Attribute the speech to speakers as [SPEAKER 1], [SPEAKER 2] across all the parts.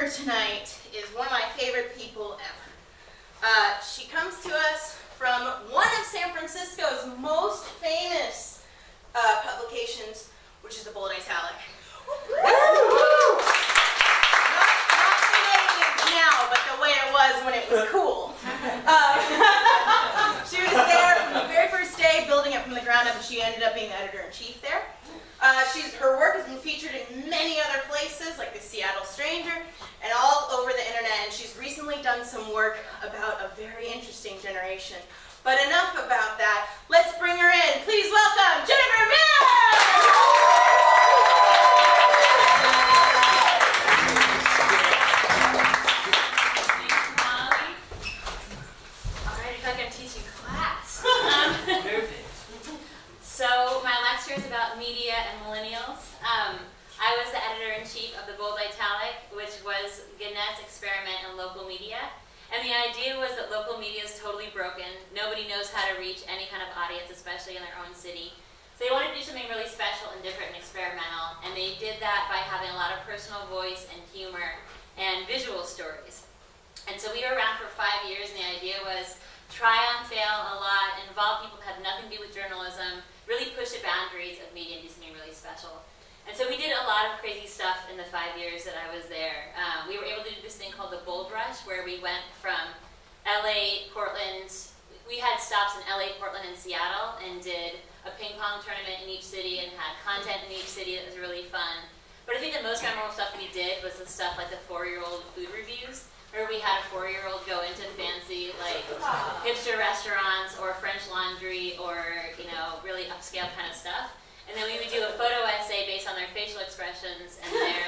[SPEAKER 1] speaker tonight is one of my favorite people ever. She comes to us from one of San Francisco's most famous publications, which is the Bold Italic. Not the way it is now, but the way it was when it was cool. She was there from the very first day, building it from the ground up, and she ended up being the editor-in-chief there. Her work has been featured in many other places, like the Seattle Stranger, and all over the internet, and she's recently done some work about a very interesting generation. But enough about that. Let's bring her in. Please welcome Jennifer
[SPEAKER 2] So my lecture is about media and millennials. I was the editor-in-chief of the Bold Italic, which was Gannett's experiment in local media. And the idea was that local media is totally broken. Nobody knows how to reach any kind of audience, especially in their own city. So they wanted to do something really special and different and experimental. And they did that by having a lot of personal voice and humor and visual stories. And so we were around for 5 years, and the idea was try on, fail a lot, involve people that have nothing to do with journalism, really push the boundaries of media and do something really special. And so we did a lot of crazy stuff in the 5 years that I was there. We were able to do this thing called the Bold Rush, where we went from LA, Portland. We had stops in LA, Portland, and Seattle, and did a ping pong tournament in each city and had content in each city that was really fun. But I think the most memorable stuff we did was the stuff like the 4-year-old food reviews, where we had a 4-year-old go into fancy, like, hipster restaurants or French Laundry or, really upscale kind of stuff. And then we would do a photo essay based on their facial expressions and their,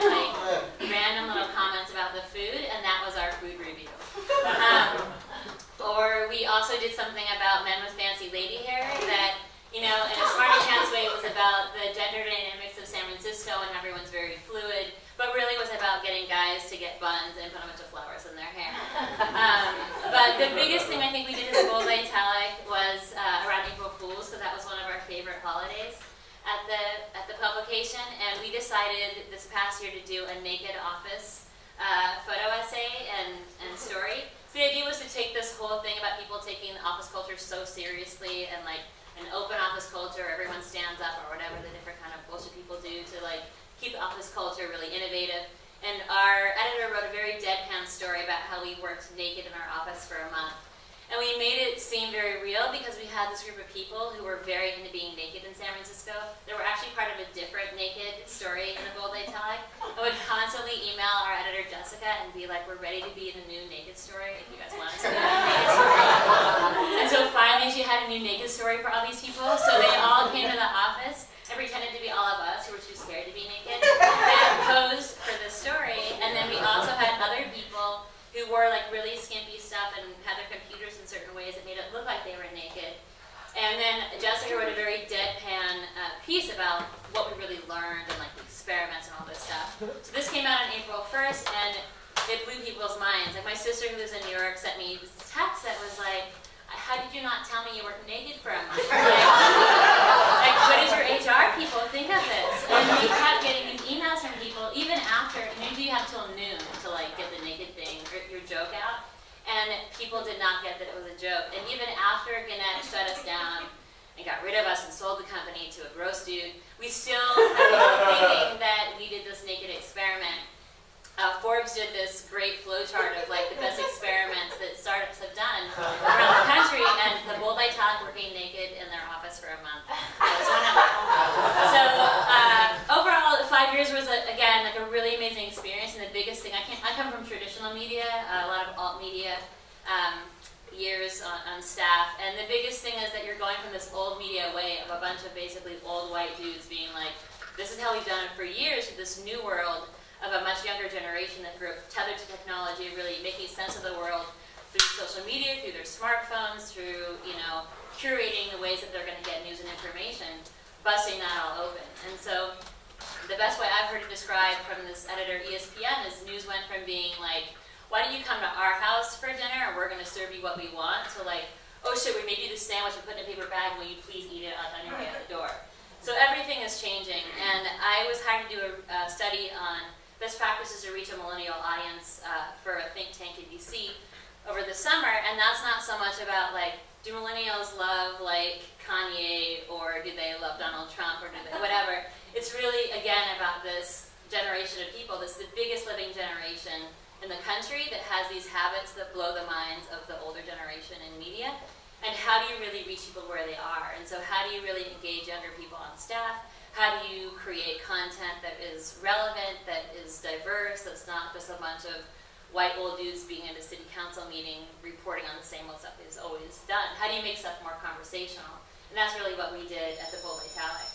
[SPEAKER 2] random little comments about the food, and that was our food review. Or we also did something about men with fancy lady hair that, in a smarty pants way, it was about the gender dynamics of San Francisco and everyone's very fluid, but really was about getting guys to get buns and put a bunch of flowers in their hair. But the biggest thing I think we did in the Bold Italic was around April Fools, because that was one of our favorite holidays at the publication, and we decided this past year to do a naked office photo essay and story. So the idea was to take this whole thing about people taking office culture so seriously and an open office culture, everyone stands up or whatever the different kind of bullshit people do to keep the office culture really innovative. And our editor wrote a very deadpan story about how we worked naked in our office for a month. And we made it seem very real because we had this group of people who were very into being naked in San Francisco. They were actually part of a different naked story in the Bold Italic. I would constantly email our editor Jessica and be like, we're ready to be in a new naked story if you guys want us to be in a naked story. And so finally she had a new naked story for all these people. So they all came to the office and pretended to be all of us who were too scared to be naked and posed for the story. And then we also had other people who wore really skimpy stuff and had their computers in certain ways that made it look like they were naked. And then Jessica wrote a very deadpan piece about what we really learned and experiments and all this stuff. So this came out on April 1st, and it blew people's minds. My sister who lives in New York sent me this text that was like, how did you not tell me you were naked for a month? What did your HR people think of this? And we kept getting these emails from people, even after, maybe you have till noon to get the naked thing, or your joke out. And people did not get that it was a joke. And even after Gannett shut us down and got rid of us and sold the company to a gross dude, we still were thinking that we did this naked experiment. Forbes did this great flowchart of the best experiments that startups have done around the country, and the Bold Italic were being naked in their office for a month. That was one of them. So overall, 5 years was again a really amazing experience, and the biggest thing I come from traditional media, a lot of alt media years on staff, and the biggest thing is that you're going from this old media way of a bunch of basically old white dudes being like, this is how we've done it for years, to this new world of a much younger generation that grew up tethered to technology, really making sense of the world through social media, through their smartphones, through curating the ways that they're going to get news and information, busting that all open. And so the best way I've heard it described from this editor ESPN is news went from being why don't you come to our house for dinner and we're going to serve you what we want, to oh shit, we made you this sandwich and put it in a paper bag, will you please eat it on your way out the door? So everything is changing, and I was hired to do a study on best practices to reach a millennial audience for a think tank in DC over the summer, and that's not so much about like, do millennials love like Kanye, or do they love Donald Trump, or do they whatever. It's really, again, about this generation of people. This is the biggest living generation in the country that has these habits that blow the minds of the older generation in media. And how do you really reach people where they are? And so how do you really engage younger people on staff? How do you create content that is relevant, that is diverse, that's not just a bunch of white old dudes being at a city council meeting reporting on the same old stuff is always done? How do you make stuff more conversational? And that's really what we did at the Bold Italic.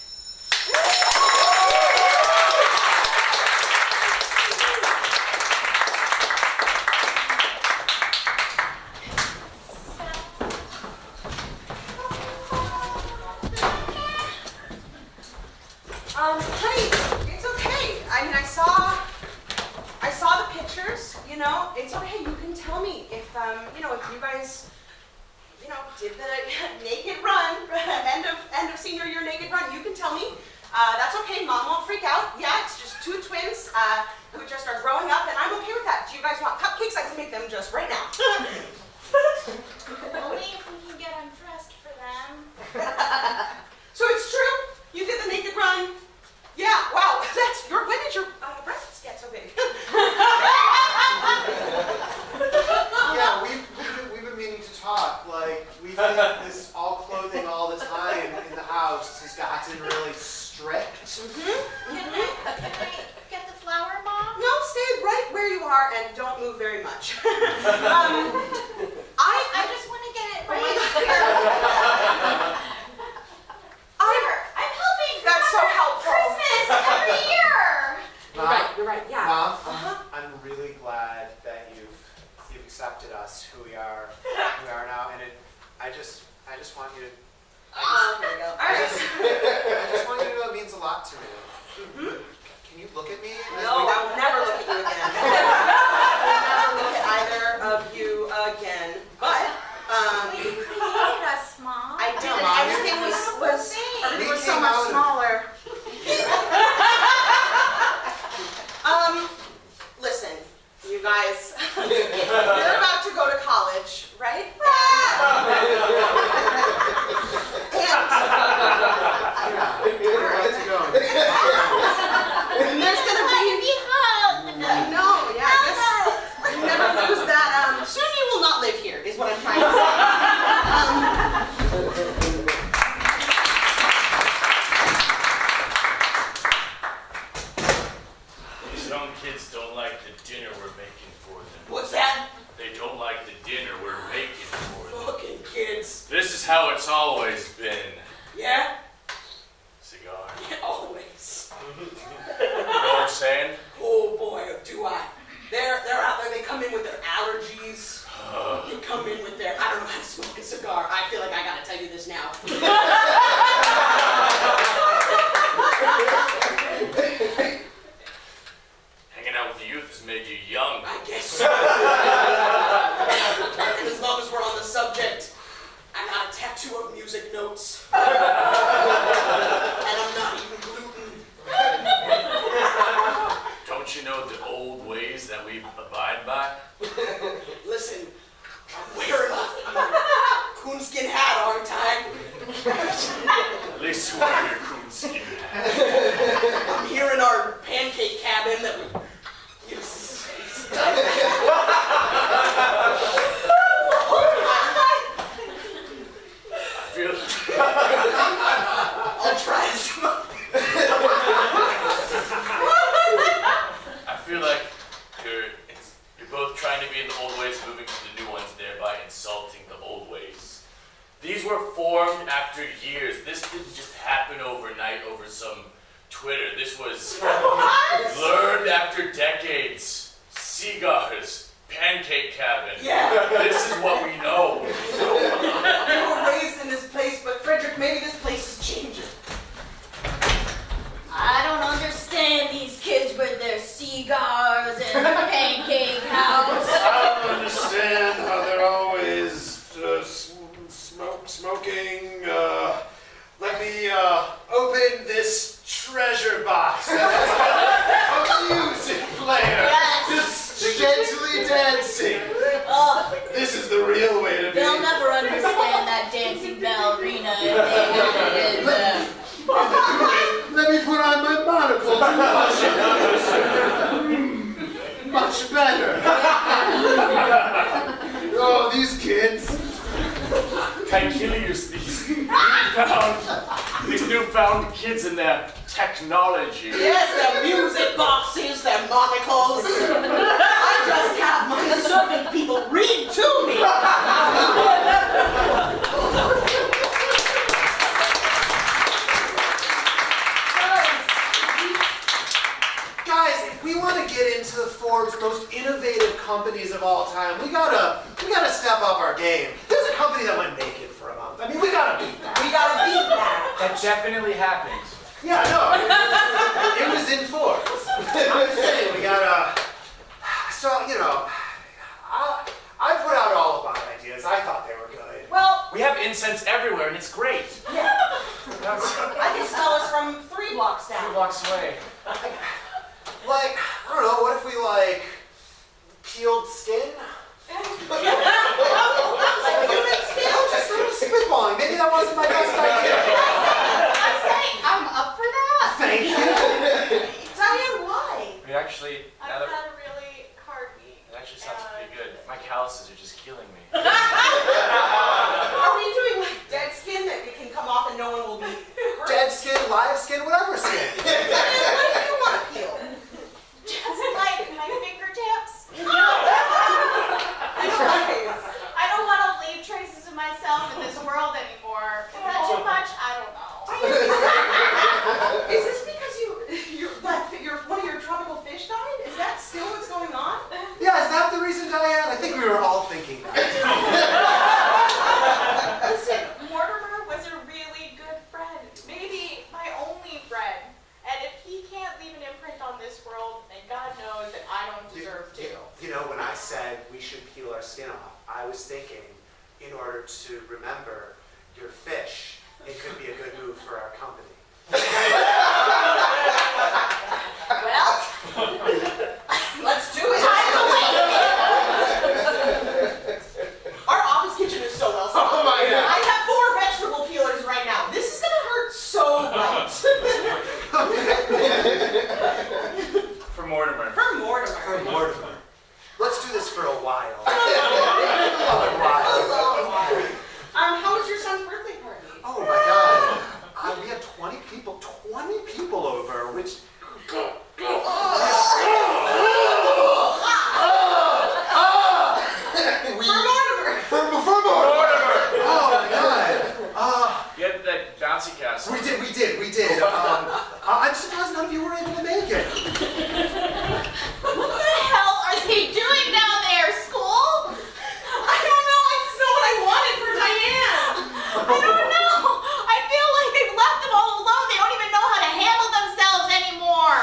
[SPEAKER 3] Honey, it's okay. I mean, I saw the pictures, you know. It's okay. You can tell me if, you know, if you guys, you know, did the naked run, end of senior year naked run, you can tell me. That's okay. Mom won't freak out. Yeah, it's just two twins who just are growing up, and I'm okay with that. Do you guys want cupcakes? I can make them just right now.
[SPEAKER 1] Only if we can get undressed for them.
[SPEAKER 3] So it's true? You did the naked run? Yeah, wow, when did your breasts get so big?
[SPEAKER 4] Yeah, we've been meaning to talk. Like, we think this all clothing all the time in the house has gotten really strict.
[SPEAKER 1] Can I get the flower, Mom?
[SPEAKER 3] No, stay right where you are and don't move very much.
[SPEAKER 1] I just want to get it right here. I'm helping.
[SPEAKER 3] That's so helpful.
[SPEAKER 1] Christmas every year.
[SPEAKER 3] You're right, yeah.
[SPEAKER 4] Mom, I'm really glad that you've accepted us who we are now, and I just want you to.
[SPEAKER 3] There we go. All right.
[SPEAKER 4] I just want you to know it means a lot to me. Can you look at me?
[SPEAKER 3] No, I will never look at you again. I will never look at either of you again. But,
[SPEAKER 1] You created us, Mom.
[SPEAKER 3] I did.
[SPEAKER 4] Mom,
[SPEAKER 3] Everything
[SPEAKER 4] we
[SPEAKER 3] was so
[SPEAKER 4] came
[SPEAKER 3] much
[SPEAKER 4] out and-
[SPEAKER 3] smaller. Listen, you guys, you're about to go to college, right?
[SPEAKER 4] Let's go.
[SPEAKER 3] And there's gonna be no, yeah, I guess you never lose that. Soon you will not live here, is what I'm trying to say.
[SPEAKER 5] These young kids don't like the dinner we're making for them.
[SPEAKER 3] What's that?
[SPEAKER 5] They don't like the dinner we're making for them.
[SPEAKER 3] Fucking kids.
[SPEAKER 5] This is how it's always been.
[SPEAKER 3] Yeah?
[SPEAKER 5] Cigar.
[SPEAKER 3] Yeah, always.
[SPEAKER 5] You know what I'm saying?
[SPEAKER 3] Oh boy, do I. They're out there, they come in with their allergies. They come in with their, I don't know how to smoke a cigar. I feel like I gotta tell you this now.
[SPEAKER 5] Hanging out with the youth has made you young.
[SPEAKER 3] I guess so. And as long as we're on the subject, I got a tattoo of music notes. And I'm not eating gluten.
[SPEAKER 5] Don't you know the old ways that we abide by?
[SPEAKER 3] Listen, I'm wearing a coonskin hat, aren't I?
[SPEAKER 5] At least you wear your coonskin hat.
[SPEAKER 3] I'm here in our pancake cabin that we
[SPEAKER 5] I feel
[SPEAKER 3] I'll try some.
[SPEAKER 5] I feel like you're both trying to be in the old ways, moving to the new ones, thereby insulting the old ways. These were formed after years. This didn't just happen overnight over some Twitter. This was learned after decades. Cigars, pancake cabin.
[SPEAKER 3] Yeah.
[SPEAKER 5] This is what we know.
[SPEAKER 3] We were raised in this place, but Frederick, maybe this place is changing.
[SPEAKER 6] I don't understand these kids with their cigars and pancake house.
[SPEAKER 7] I don't understand how they're always smoking. Let me open this treasure box. Of music, dancing.
[SPEAKER 6] Oh,
[SPEAKER 7] This is the real way to be.
[SPEAKER 6] they'll never understand that dancing ballerina if they
[SPEAKER 7] Let me put on my monocle to watch it. Much better. Oh, these kids.
[SPEAKER 5] Caecilius, these newfound kids and their technology.
[SPEAKER 3] Yes, their music boxes, their monocles. I just have my servant people read to me.
[SPEAKER 4] Guys, if we want to get into the Forbes most innovative companies of all time, we gotta step up our game. There's a company that went naked for a month. I mean, we gotta beat that.
[SPEAKER 3] We gotta beat that.
[SPEAKER 8] That definitely happened.
[SPEAKER 4] Yeah, no, it was in Forbes. I'm just saying, we gotta. So I put out all of my ideas. I thought they were good.
[SPEAKER 3] Well,
[SPEAKER 5] We have incense everywhere and it's great.
[SPEAKER 3] yeah,
[SPEAKER 5] That's
[SPEAKER 3] I can smell us from 3 blocks
[SPEAKER 5] 2
[SPEAKER 3] down.
[SPEAKER 5] blocks away.
[SPEAKER 4] Like, I don't know, what if we peeled skin?
[SPEAKER 3] Like human skin?
[SPEAKER 4] I'm just spitballing. Maybe that wasn't my best idea.
[SPEAKER 1] I say I'm up for that.
[SPEAKER 4] Thank you.
[SPEAKER 3] Diane, why?
[SPEAKER 5] We actually,
[SPEAKER 1] I've
[SPEAKER 5] now that
[SPEAKER 1] had a really hard week.
[SPEAKER 5] it actually sounds pretty good. My calluses are just killing me.
[SPEAKER 3] Are we doing dead skin that it can come off and no one will be hurt?
[SPEAKER 4] Dead skin, live skin, whatever skin.
[SPEAKER 3] Diane, what do you want to peel?
[SPEAKER 1] Just like my fingertips.
[SPEAKER 3] I
[SPEAKER 1] I don't want to leave traces of myself in this world anymore. Is that too much? I don't know.
[SPEAKER 3] Is this because one of your tropical fish died? Is that still what's going on?
[SPEAKER 4] Yeah, is that the reason, Diane? I think we were all thinking that.
[SPEAKER 1] Listen, Mortimer was a really good friend. Maybe my only friend. And if he can't leave an imprint on this world, then God knows that I don't deserve to.
[SPEAKER 4] You know, when I said we should peel our skin off, I was thinking, in order to remember your fish, it could be a good move for our company.
[SPEAKER 3] Well, let's do it. Our office kitchen is so well stocked.
[SPEAKER 7] Oh my God.
[SPEAKER 3] I have 4 vegetable peelers right now. This is gonna hurt so much.
[SPEAKER 5] For Mortimer.
[SPEAKER 3] For Mortimer.
[SPEAKER 4] For Mortimer. Let's do this for a while.
[SPEAKER 3] A long while. How was your son's birthday party?
[SPEAKER 4] Oh my God. We had 20 people over, which.
[SPEAKER 3] For Mortimer.
[SPEAKER 4] For Mortimer. Oh my God.
[SPEAKER 5] You had that bouncy castle.
[SPEAKER 4] We did. I'm surprised none of you were able to make it.
[SPEAKER 1] What the hell are they doing down there, school?
[SPEAKER 3] I don't know. I just know what I wanted for Diane.
[SPEAKER 1] I don't know. I feel like they've left them all alone. They don't even know how to handle themselves anymore.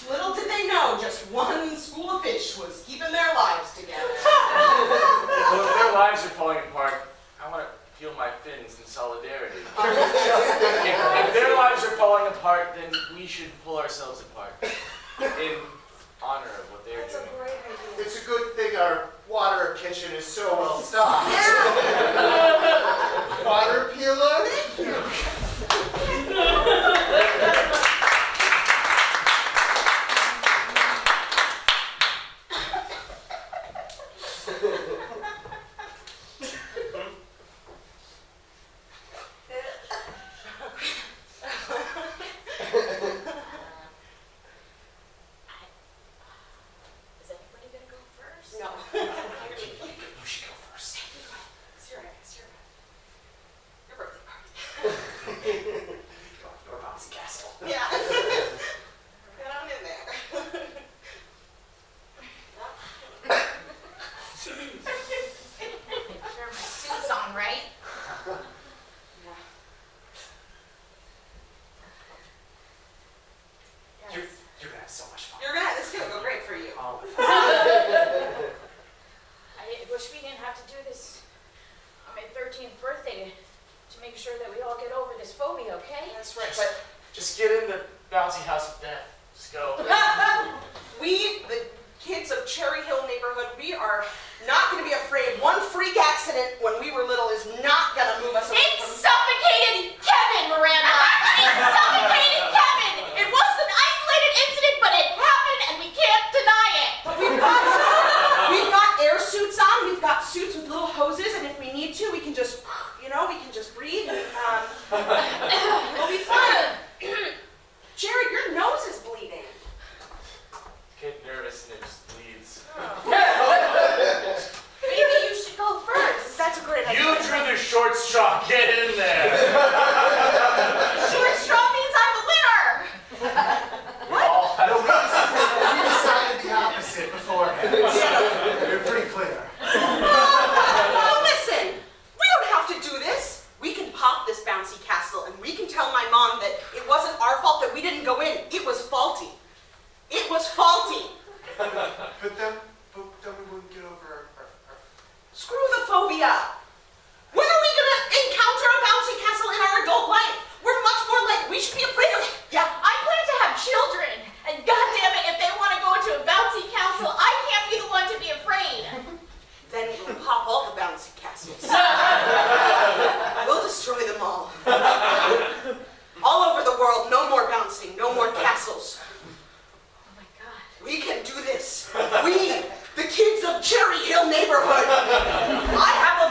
[SPEAKER 3] Little did they know, just one school of fish was keeping their lives together.
[SPEAKER 5] Well, if their lives are falling apart, I want to peel my fins in solidarity. If their lives are falling apart, then we should pull ourselves apart in honor of what they're doing.
[SPEAKER 4] It's a good thing our water kitchen is so well stocked. Water peeler? Thank you.
[SPEAKER 1] Is anybody gonna go first?
[SPEAKER 3] No.
[SPEAKER 4] You should go first.
[SPEAKER 3] It's your birthday party.
[SPEAKER 4] Your bouncy castle.
[SPEAKER 3] Yeah. Get on in there.
[SPEAKER 1] Sure, my suit's on, right?
[SPEAKER 4] You're gonna have so much fun.
[SPEAKER 3] This is gonna go great for you.
[SPEAKER 4] Oh.
[SPEAKER 6] I wish we didn't have to do this on my 13th birthday to make sure that we all get over this phobia, okay?
[SPEAKER 3] That's right,
[SPEAKER 5] Just get in the bouncy house of death. Just go.
[SPEAKER 3] We, the kids of Cherry Hill neighborhood, we We are not going to be afraid. One freak accident when we were little is not going to move us away
[SPEAKER 6] It
[SPEAKER 3] from...
[SPEAKER 6] suffocated Kevin, Miranda! It suffocated Kevin! It was an isolated incident, but it happened and we can't deny it!
[SPEAKER 3] But we've got air suits on. We've got suits with little hoses, and if we need to, we can just, we can just breathe. And, we'll be fine. Jared, your nose is bleeding.
[SPEAKER 5] Get nervous and it just bleeds.
[SPEAKER 6] Maybe you should go first.
[SPEAKER 3] That's a great idea.
[SPEAKER 5] You drew the short straw. Get in there.
[SPEAKER 6] Short straw means I'm the winner!
[SPEAKER 5] We all have
[SPEAKER 4] We decided the opposite beforehand. You're pretty clear.
[SPEAKER 3] Well, listen, we don't have to do this. We can pop this bouncy castle, and we can tell my mom that it wasn't our fault that we didn't go in. It was faulty. It was faulty.
[SPEAKER 4] But then we wouldn't get over our...
[SPEAKER 3] Screw the phobia. When are we gonna encounter a bouncy castle in our adult life? We're much more like we should be afraid of it. Yeah.
[SPEAKER 6] I plan to have children, and goddammit, if they want to go into a bouncy castle, I can't be the one to be afraid.
[SPEAKER 3] Then we'll pop all the bouncy castles. We'll destroy them all. All over the world, no more bouncing, no more castles.
[SPEAKER 6] Oh my god.
[SPEAKER 3] We can do this. We, the kids of Cherry Hill neighborhood. I have a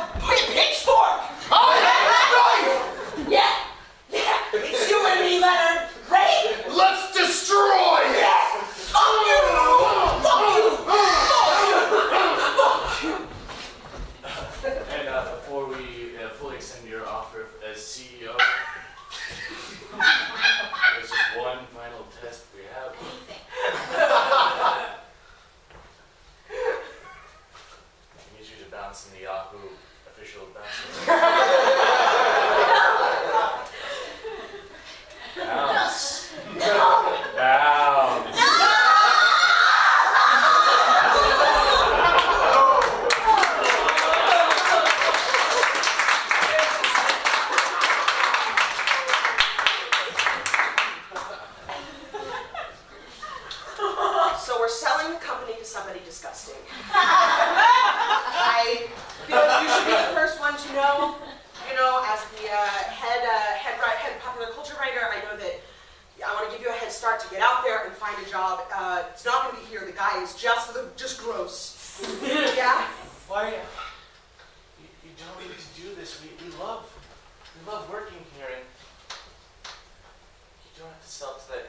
[SPEAKER 3] pitchfork.
[SPEAKER 7] I have a knife!
[SPEAKER 3] Yeah. It's you and me, Leonard. Ready?
[SPEAKER 7] Let's destroy it!
[SPEAKER 3] Yeah. Fuck you. Fuck you. Fuck you.
[SPEAKER 5] And before we fully extend your offer as CEO, there's just one final test we have. I need you to bounce in the Yahoo official bounce. Bounce. Bounce.
[SPEAKER 3] So we're selling the company to somebody disgusting. I feel like you should be the first one to know. As the head popular culture writer, I know that I want to give you a head start to get out there and find a job. It's not going to be here. The guy is just gross. Yeah.
[SPEAKER 5] Why? You don't need to do this. We love working here, and you don't have to sell to that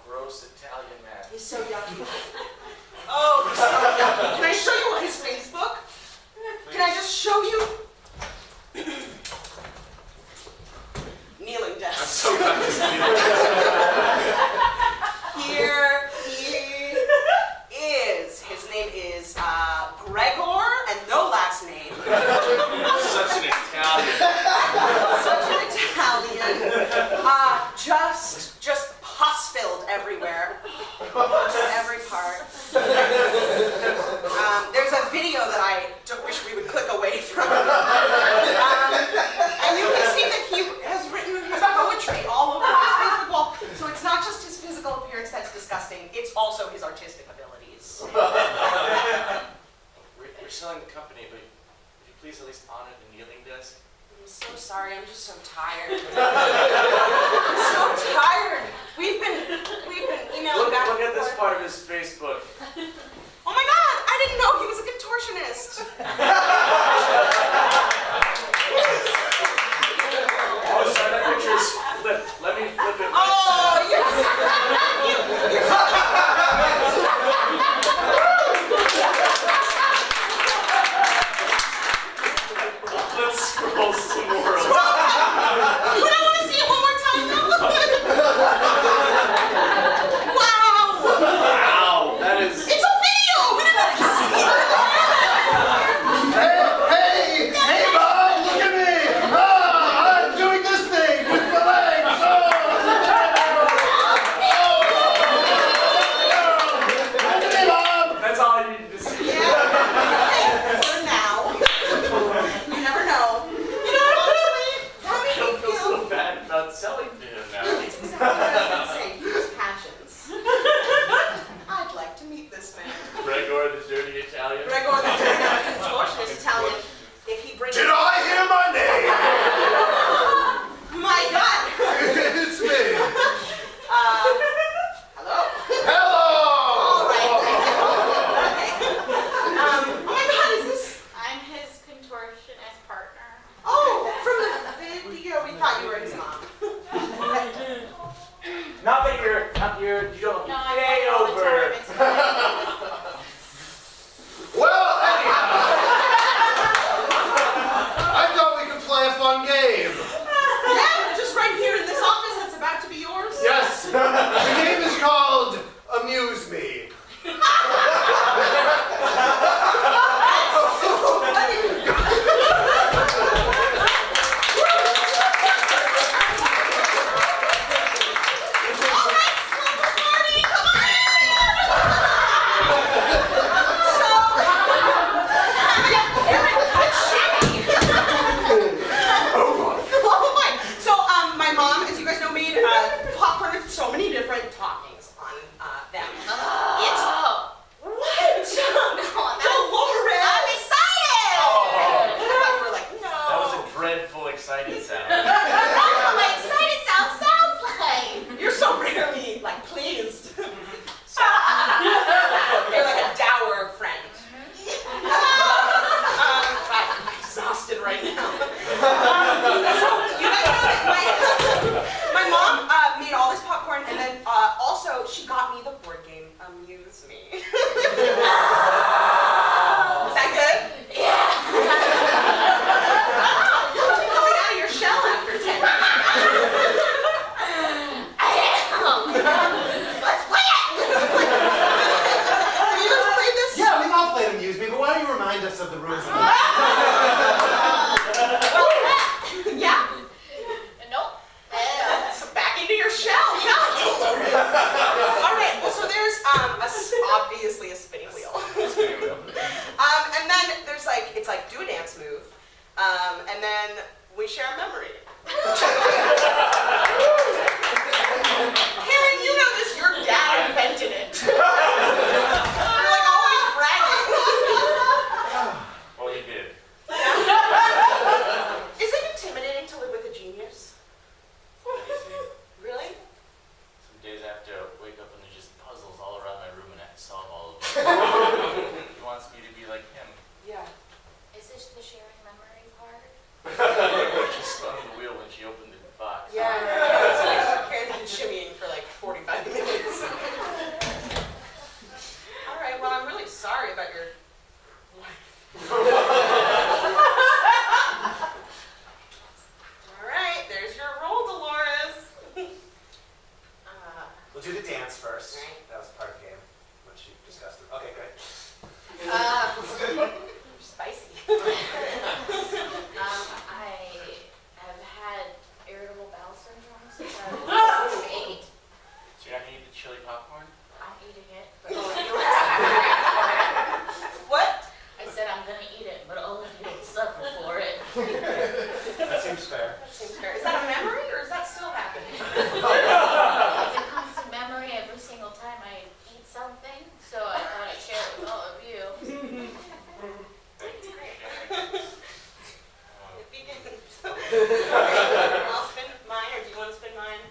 [SPEAKER 5] gross Italian man.
[SPEAKER 3] He's so yucky. Oh, he's so yucky. Can I show you his Facebook? Can I just show you? Kneeling desk.
[SPEAKER 5] I'm so glad to see you.
[SPEAKER 3] Here he is. His name is Gregor, and no last name.
[SPEAKER 5] Such an Italian.
[SPEAKER 3] Such an Italian. Just pus-filled everywhere. Every part. There's a video that I wish we would click away from. And you can see that he has written his poetry all over his Facebook wall. So it's not just his physical appearance that's disgusting, it's also his artistic abilities.
[SPEAKER 5] We're selling the company, but would you please at least honor the kneeling desk?
[SPEAKER 3] I'm so sorry, I'm just so tired. I'm so tired. We've been emailing back
[SPEAKER 5] Look
[SPEAKER 3] and
[SPEAKER 5] at this
[SPEAKER 3] forth.
[SPEAKER 5] part of his Facebook.
[SPEAKER 3] Oh my god, I didn't know he was a contortionist.
[SPEAKER 5] Oh, sorry, that picture's flipped. Let me flip it.
[SPEAKER 3] Oh, yes.
[SPEAKER 5] Let's scroll some more.
[SPEAKER 3] But I want to see it one more time. Wow.
[SPEAKER 5] Wow, that is.
[SPEAKER 3] It's okay.
[SPEAKER 5] the dirty Italian?
[SPEAKER 3] When I go on the contortionist Italian, if he brings...
[SPEAKER 7] Did I hear my name?
[SPEAKER 3] My God!
[SPEAKER 7] It's me.
[SPEAKER 3] Hello.
[SPEAKER 7] Hello.
[SPEAKER 3] All right. Okay. Oh my God, is this...
[SPEAKER 6] I'm his contortionist partner.
[SPEAKER 3] Oh, from the video, we thought you were his mom.
[SPEAKER 8] Not that you don't
[SPEAKER 6] No, I
[SPEAKER 8] pay
[SPEAKER 6] know all the
[SPEAKER 8] over.
[SPEAKER 6] time. It's fine.
[SPEAKER 7] Well, anyhow, I thought we could play a fun game.
[SPEAKER 3] Yeah, just right here in this office that's about to be yours.
[SPEAKER 7] Yes, the game is called Amuse Me.
[SPEAKER 3] Oh my! So, my mom, as you guys know, made popcorn with so many different toppings on them. It's what? Dolores!
[SPEAKER 6] I'm excited!
[SPEAKER 3] I thought you were like, no.
[SPEAKER 5] That was a dreadful, excited sound.
[SPEAKER 6] That's what my excited sounds like.
[SPEAKER 3] You're so rarely like pleased. You're like a dour friend. I'm exhausted right now. So you guys know that my mom made all this popcorn, and then also she got me the board game Amuse Me. Is that good?
[SPEAKER 6] Yeah.
[SPEAKER 3] You're coming out of your shell after 10 minutes.
[SPEAKER 6] I am. Let's play it.
[SPEAKER 3] Have you guys played this?
[SPEAKER 4] Yeah, we've all played Amuse Me, but why don't you remind us of the rules?
[SPEAKER 3] Yeah.
[SPEAKER 6] Nope.
[SPEAKER 3] So back into your shell. Yeah. All right. Well, so there's obviously a spinning wheel. And then there's like it's like do a dance move, and then we share a memory. Karen, you know this. Your dad invented it. You're like always bragging.
[SPEAKER 5] Well, he did.
[SPEAKER 3] Is it intimidating to live with a genius? Really?
[SPEAKER 5] Some days I have to wake up and there's just puzzles all around my room and I have to solve all of them. He wants me to be like him.
[SPEAKER 3] Yeah.
[SPEAKER 6] Is this the sharing memory part?
[SPEAKER 5] She spun the wheel when she opened the box.
[SPEAKER 3] Yeah. Karen's been shimmying for like 45 minutes. All right. Well, I'm really sorry about your life. All right. There's your roll, Dolores.
[SPEAKER 4] We'll do the dance first.
[SPEAKER 3] Right.
[SPEAKER 4] That was part of the game, which you discussed. Okay, great.
[SPEAKER 3] Spicy.
[SPEAKER 6] I have had irritable bowel syndrome since I was 8.
[SPEAKER 5] So you're not gonna eat the chili popcorn?
[SPEAKER 6] I'm eating it, but
[SPEAKER 3] What?
[SPEAKER 6] I said I'm gonna eat it, but only if you don't suffer for it.
[SPEAKER 4] That seems fair.
[SPEAKER 3] That seems fair. Is that a memory or is that still happening?
[SPEAKER 6] It's a constant memory every single time I eat something, so I thought I'd share it with all of you.
[SPEAKER 3] It begins. I'll spin mine, or do you want to spin mine?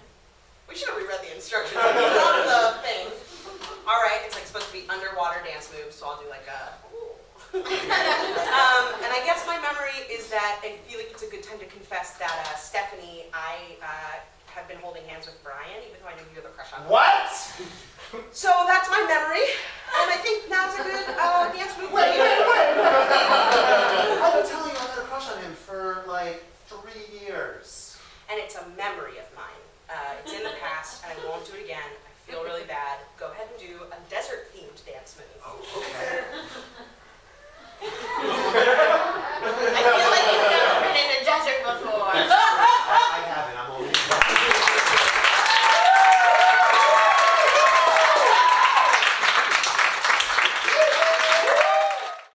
[SPEAKER 3] We should have reread the instructions. It's on the thing. All right, it's like supposed to be underwater dance moves, so I'll do like a. And I guess my memory is that I feel like it's a good time to confess that Stephanie, I have been holding hands with Brian, even though I knew you had a crush on him.
[SPEAKER 4] What?
[SPEAKER 3] So that's my memory, and I think now's a good dance move.
[SPEAKER 4] Wait. I've been telling you I've had a crush on him for like 3 years.
[SPEAKER 3] And it's a memory of mine. It's in the past, and I won't do it again. I feel really bad. Go ahead and do a desert-themed dance move.
[SPEAKER 4] Oh, okay.